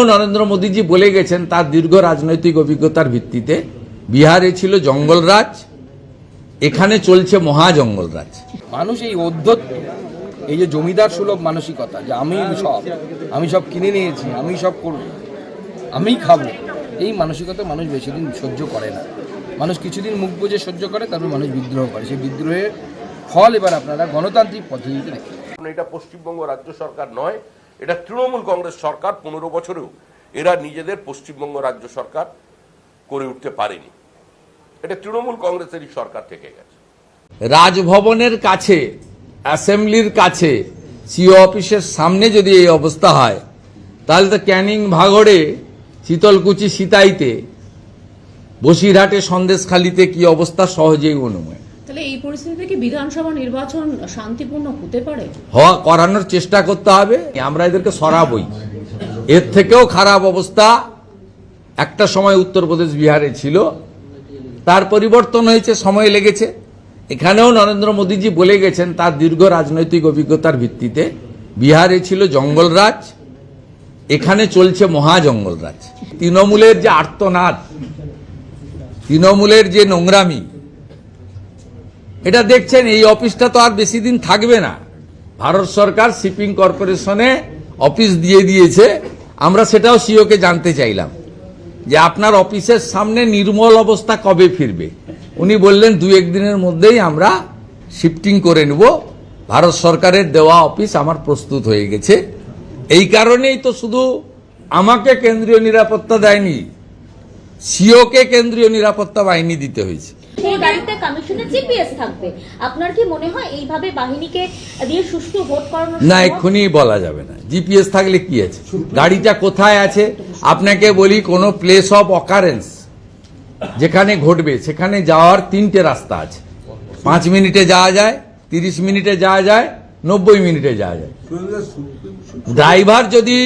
নরেন্দ্র মোদীজি বলে গেছেন তার দীর্ঘ রাজনৈতিক অভিজ্ঞতার ভিত্তিতে বিহারে ছিল জঙ্গলরাজ, এখানে চলছে মহা জঙ্গলরাজ। মানুষ এই অধ্যত্ত, এই যে জমিদার সুলভ মানসিকতা, যে আমি সব কিনে নিয়েছি, আমি সব করব, আমি খাবো, এই মানসিকতা মানুষ বেশি দিন সহ্য করে না। মানুষ কিছুদিন মুখ বুজে সহ্য করে, তারপর মানুষ বিদ্রোহ করে। সেই বিদ্রোহের ফল এবার আপনারা গণতান্ত্রিক পদ্ধতিতে দেখেন। এটা পশ্চিমবঙ্গ রাজ্য সরকার নয়, এটা তৃণমূল কংগ্রেস সরকার 15 বছরেও এরা নিজেদের পশ্চিমবঙ্গ রাজ্য সরকার করে উঠতে পারেনি। এটা তৃণমূল কংগ্রেসেরই সরকার থেকে গেছে। রাজভবনের কাছে, অ্যাসেম্বলির কাছে, সিও অফিসের সামনে যদি এই অবস্থা হয়, তাহলে তো ক্যানিং, ভাগড়ে, শীতলকুচি, সিতাইতে, বসিরহাটে, সন্দেশখালীতে কি অবস্থা সহজেই অনুমেয়। তাহলে এই পরিস্থিতিতে কি বিধানসভা নির্বাচন শান্তিপূর্ণ হতে পারে? করানোর চেষ্টা করতে হবে। আমরা এদেরকে সরাবই। এর থেকেও খারাপ অবস্থা একটা সময় উত্তরপ্রদেশ, বিহারে ছিল, তার পরিবর্তন হয়েছে, সময় লেগেছে। এখানেও নরেন্দ্র মোদীজি বলে গেছেন তার দীর্ঘ রাজনৈতিক অভিজ্ঞতার ভিত্তিতে বিহারে ছিল জঙ্গলরাজ, এখানে চলছে মহা জঙ্গলরাজ। তৃণমূলের যে আর্তনাদ, তৃণমূলের যে নোংরামি, এটা দেখছেন। এই অফিসটা তো আর বেশি দিন থাকবে না। ভারত সরকার শিপিং কর্পোরেশনে অফিস দিয়ে দিয়েছে। আমরা সেটাও সিওকে জানতে চাইলাম যে আপনার অফিসের সামনে নির্মল অবস্থা কবে ফিরবে। উনি বললেন 2-1 দিনের মধ্যেই আমরা শিফটিং করে নেব। ভারত সরকারের দেওয়া অফিস আমার প্রস্তুত হয়ে গেছে। এই কারণেই তো শুধু আমাকে কেন্দ্রীয় নিরাপত্তা দেয়নি, সিওকে কেন্দ্রীয় নিরাপত্তা বাহিনী দিতে হয়েছে। সেই গাড়িতে কমিশনের জিপিএস থাকবে। আপনার কি মনে হয় এইভাবে বাহিনীকে দিয়ে সুষ্ঠু ভোট করানো? না, এক্ষুনি বলা যাবে না। জিপিএস থাকলে কি আছে, গাড়িটা কোথায় আছে। আপনাকে বলি, কোন প্লেস অফ অকারেন্স যেখানে ঘটবে সেখানে যাওয়ার 3টে রাস্তা আছে। 5 মিনিটে যাওয়া যায়, 30 মিনিটে যাওয়া যায়, 90 মিনিটে যাওয়া যায়। ড্রাইভার যদি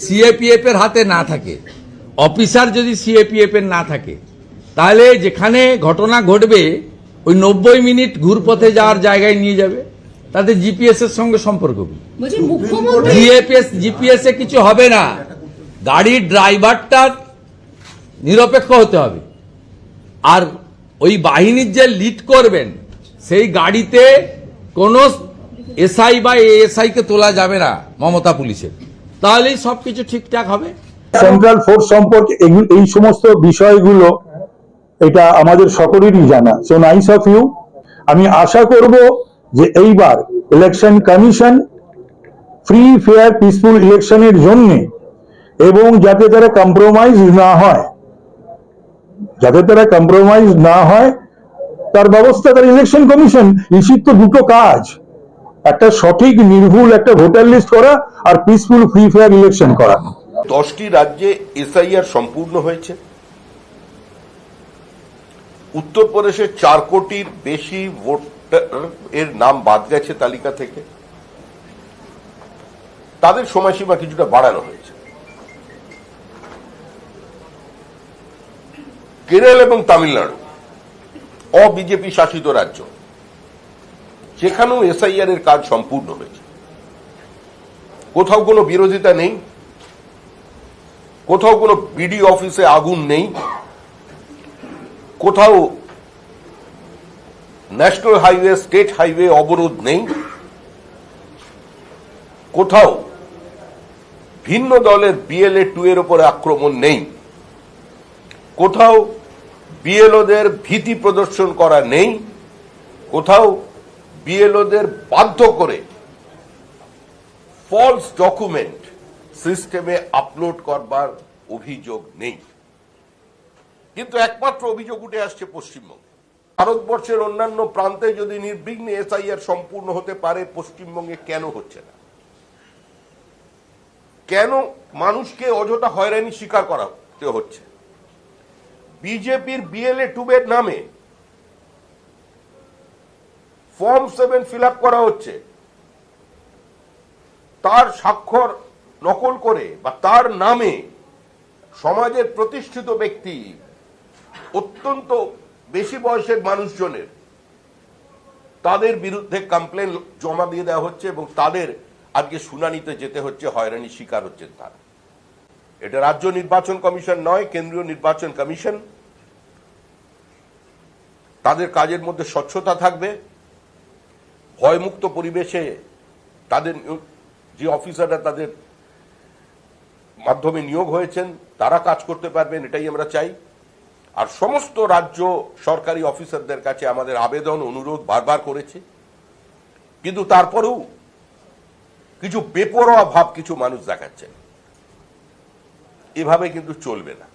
সিএপিএফ এর হাতে না থাকে, অফিসার যদি সিএপিএফ এর না থাকে, তাহলে যেখানে ঘটনা ঘটবে ওই 90 মিনিট ঘুরপথে যাওয়ার জায়গায় নিয়ে যাবে। তাতে জিপিএস এর সঙ্গে সম্পর্ক কি? জিপিএস এ কিছু হবে না। গাড়ির ড্রাইভারটা নিরপেক্ষ হতে হবে। আর ওই বাহিনীর যে লিড করবেন, সেই গাড়িতে কোনো এসআই বা এএসআই কে তোলা যাবে না মমতা পুলিশের। তাহলেই সবকিছু ঠিকঠাক হবে। সেন্ট্রাল ফোর্স সম্পর্কে এই সমস্ত বিষয়গুলো এটা আমাদের সকলেরই জানা। So nice of you. আমি আশা করব যে এইবার election commission free, fair, peaceful ইলেকশনের জন্য, এবং যাতে তারা কম্প্রোমাইজ না হয়, তার ব্যবস্থা তার ইলেকশন কমিশন। নিশ্চিত তো দুটো কাজ, একটা সঠিক নির্ভুল একটা ভোটার লিস্ট করা, আর পিসফুল, ফ্রি, ফেয়ার ইলেকশন করা। 10টি রাজ্যে এসআইআর সম্পূর্ণ হয়েছে। উত্তরপ্রদেশে 4 কোটির বেশি ভোটার এর নাম বাদ গেছে তালিকা থেকে। তাদের সময়সীমা কিছুটা বাড়ানো হয়েছে। কেরল এবং তামিলনাড়ু অবিজেপি শাসিত রাজ্য, সেখানেও এসআইআর এর কাজ সম্পূর্ণ হয়েছে। কোথাও কোনো বিরোধিতা নেই, কোথাও কোনো বিডি অফিসে আগুন নেই, কোথাও ন্যাশনাল হাইওয়ে, স্টেট হাইওয়ে অবরোধ নেই, কোথাও ভিন্ন দলের BLA-2 এর উপরে আক্রমণ নেই, কোথাও বিএলওদের ভীতি প্রদর্শন করা নেই, কোথাও বিএলওদের বাধ্য করে ফলস ডকুমেন্ট সিস্টেমে আপলোড করবার অভিযোগ নেই। কিন্তু একমাত্র অভিযোগ উঠে আসছে পশ্চিমবঙ্গে। ভারতবর্ষের অন্যান্য প্রান্তে যদি নির্বিঘ্নে এসআইআর সম্পূর্ণ হতে পারে, পশ্চিমবঙ্গে কেন হচ্ছে না? কেন মানুষকে অযথা হয়রানি স্বীকার করতে হচ্ছে? বিজেপির BLA-2 এর নামে ফর্ম 7 ফিল আপ করা হচ্ছে, তার স্বাক্ষর নকল করে বা তার নামে সমাজের প্রতিষ্ঠিত ব্যক্তি, অত্যন্ত বেশি বয়সের মানুষজনের, তাদের বিরুদ্ধে কমপ্লেন জমা দিয়ে দেওয়া হচ্ছে এবং তাদের আজকে শুনানিতে যেতে হচ্ছে, হয়রানি শিকার হচ্ছেন তারা। এটা রাজ্য নির্বাচন কমিশন নয়, কেন্দ্রীয় নির্বাচন কমিশন। তাদের কাজের মধ্যে স্বচ্ছতা থাকবে, ভয়মুক্ত পরিবেশে তাদের যে অফিসাররা তাদের মাধ্যমে নিয়োগ হয়েছেন তারা কাজ করতে পারবেন, এটাই আমরা চাই। আর সমস্ত রাজ্য সরকারি অফিসারদের কাছে আমাদের আবেদন অনুরোধ বারবার করেছে, কিন্তু তারপরেও কিছু বেপরোয়া ভাব কিছু মানুষ দেখাচ্ছেন। এভাবে কিন্তু চলবে না।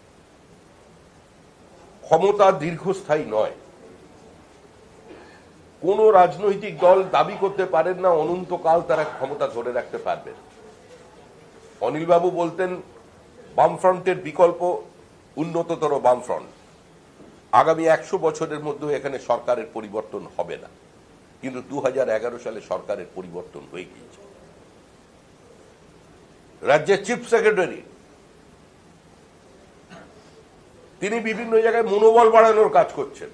ক্ষমতা দীর্ঘস্থায়ী নয়। কোন রাজনৈতিক দল দাবি করতে পারেন না অনন্তকাল তারা ক্ষমতা ধরে রাখতে পারবে। অনিলবাবু বলতেন বামফ্রন্টের বিকল্প উন্নততর বামফ্রন্ট। আগামী 100 বছরের মধ্যে এখানে সরকারের পরিবর্তন হবে না, কিন্তু 2011 সালে সরকারের পরিবর্তন হয়ে গিয়েছে। রাজ্যের চিফ সেক্রেটারি তিনি বিভিন্ন জায়গায় মনোবল বাড়ানোর কাজ করছেন।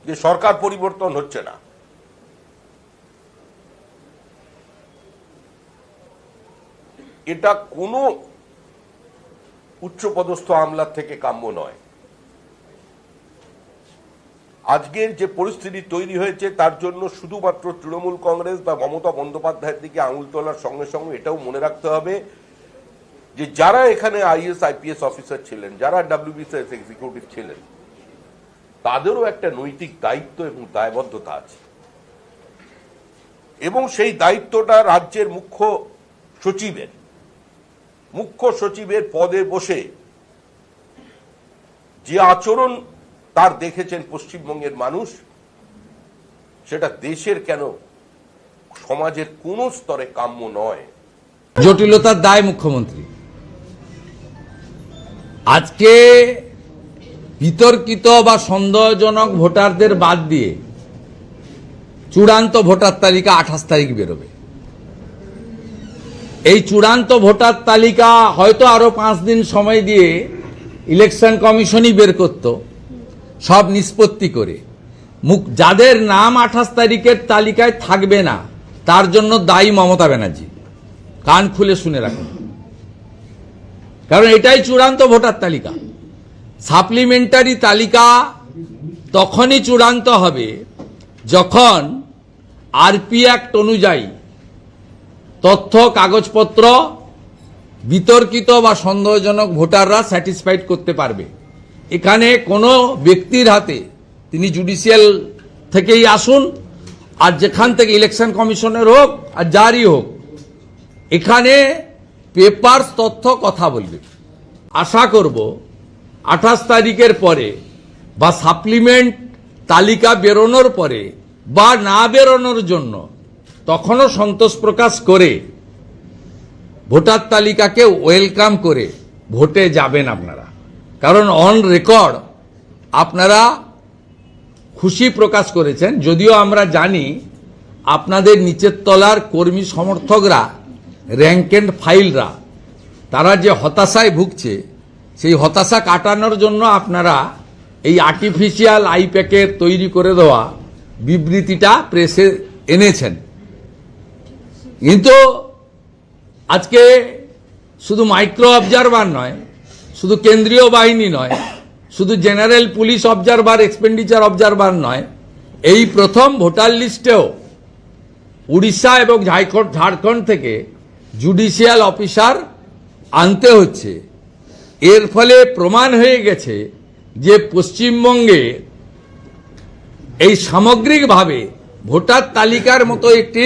যে সরকার পরিবর্তন হচ্ছে না, এটা কোনো উচ্চপদস্থ আমলার থেকে কাম্য নয়। আজকের যে পরিস্থিতি তৈরি হয়েছে তার জন্য শুধুমাত্র তৃণমূল কংগ্রেস বা মমতা বন্দ্যোপাধ্যায়ের দিকে আঙুল তোলার সঙ্গে সঙ্গে এটাও মনে রাখতে হবে যে যারা এখানে আইএস আইপিএস অফিসার ছিলেন, যারা ডব্লিউবিসিএস এক্সিকিউটিভ ছিলেন, তাদেরও একটা নৈতিক দায়িত্ব এবং দায়বদ্ধতা আছে, এবং সেই দায়িত্বটা রাজ্যের মুখ্য সচিবের পদে বসে যে আচরণ তার দেখেছেন পশ্চিমবঙ্গের মানুষ, সেটা দেশের কেন সমাজের কোন স্তরে কাম্য নয়। জটিলতার দায় মুখ্যমন্ত্রী। আজকে বিতর্কিত বা সন্দেহজনক ভোটারদের বাদ দিয়ে চূড়ান্ত ভোটার তালিকা 28 তারিখ বেরোবে। এই চূড়ান্ত ভোটার তালিকা হয়তো আরো 5 দিন সময় দিয়ে ইলেকশন কমিশনই বের করত, সব নিষ্পত্তি করে। যাদের নাম 28 তারিখের তালিকায় থাকবে না তার জন্য দায়ী মমতা ব্যানার্জি। কান খুলে শুনে রাখুন, কারণ এটাই চূড়ান্ত ভোটার তালিকা। সাপ্লিমেন্টারি তালিকা তখনই চূড়ান্ত হবে যখন আরপি অ্যাক্ট অনুযায়ী তথ্য কাগজপত্র বিতর্কিত বা সন্দেহজনক ভোটাররা স্যাটিসফাইড করতে পারবে। এখানে কোনো ব্যক্তির হাতে, তিনি জুডিশিয়াল থেকেই আসুন আর যেখান থেকে ইলেকশন কমিশনের হোক আর যারই হোক, এখানে পেপার তথ্য কথা বলবে। আশা করব 28 তারিখের পরে বা সাপ্লিমেন্ট তালিকা বেরোনোর পরে বা না বেরোনোর জন্য তখনও সন্তোষ প্রকাশ করে ভোটার তালিকাকে ওয়েলকাম করে ভোটে যাবেন আপনারা। কারণ অন রেকর্ড আপনারা খুশি প্রকাশ করেছেন, যদিও আমরা জানি আপনাদের নিচের তলার কর্মী সমর্থকরা, র্যাঙ্ক অ্যান্ড ফাইলরা, তারা যে হতাশায় ভুগছে, সেই হতাশা কাটানোর জন্য আপনারা এই আর্টিফিশিয়াল আইপ্যাকের তৈরি করে দেওয়া বিবৃতিটা প্রেসে এনেছেন। কিন্তু আজকে শুধু মাইক্রো অবজারভার নয়, শুধু কেন্দ্রীয় বাহিনী নয়, শুধু general police observer, expenditure observer নয়, এই প্রথম ভোটার লিস্টেও উড়িষ্যা এবং ঝাড়খণ্ড থেকে জুডিশিয়াল অফিসার আনতে হচ্ছে। এর ফলে প্রমাণ হয়ে গেছে যে পশ্চিমবঙ্গে এই সামগ্রিকভাবে ভোটার তালিকার মতো একটি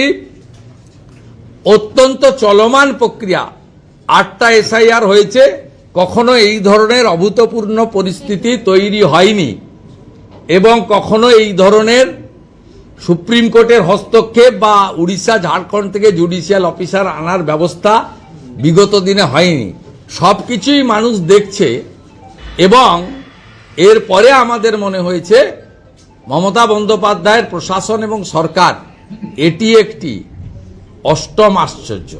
অত্যন্ত চলমান প্রক্রিয়া, 8টা এসআইআর হয়েছে, কখনো এই ধরনের অভূতপূর্ণ পরিস্থিতি তৈরি হয়নি, এবং কখনো এই ধরনের সুপ্রিম কোর্টের হস্তক্ষেপ বা উড়িষ্যা ঝাড়খণ্ড থেকে জুডিশিয়াল অফিসার আনার ব্যবস্থা বিগত দিনে হয়নি। সব কিছুই মানুষ দেখছে, এবং এরপরে আমাদের মনে হয়েছে মমতা বন্দ্যোপাধ্যায়ের প্রশাসন এবং সরকার এটি একটি অষ্টম আশ্চর্য।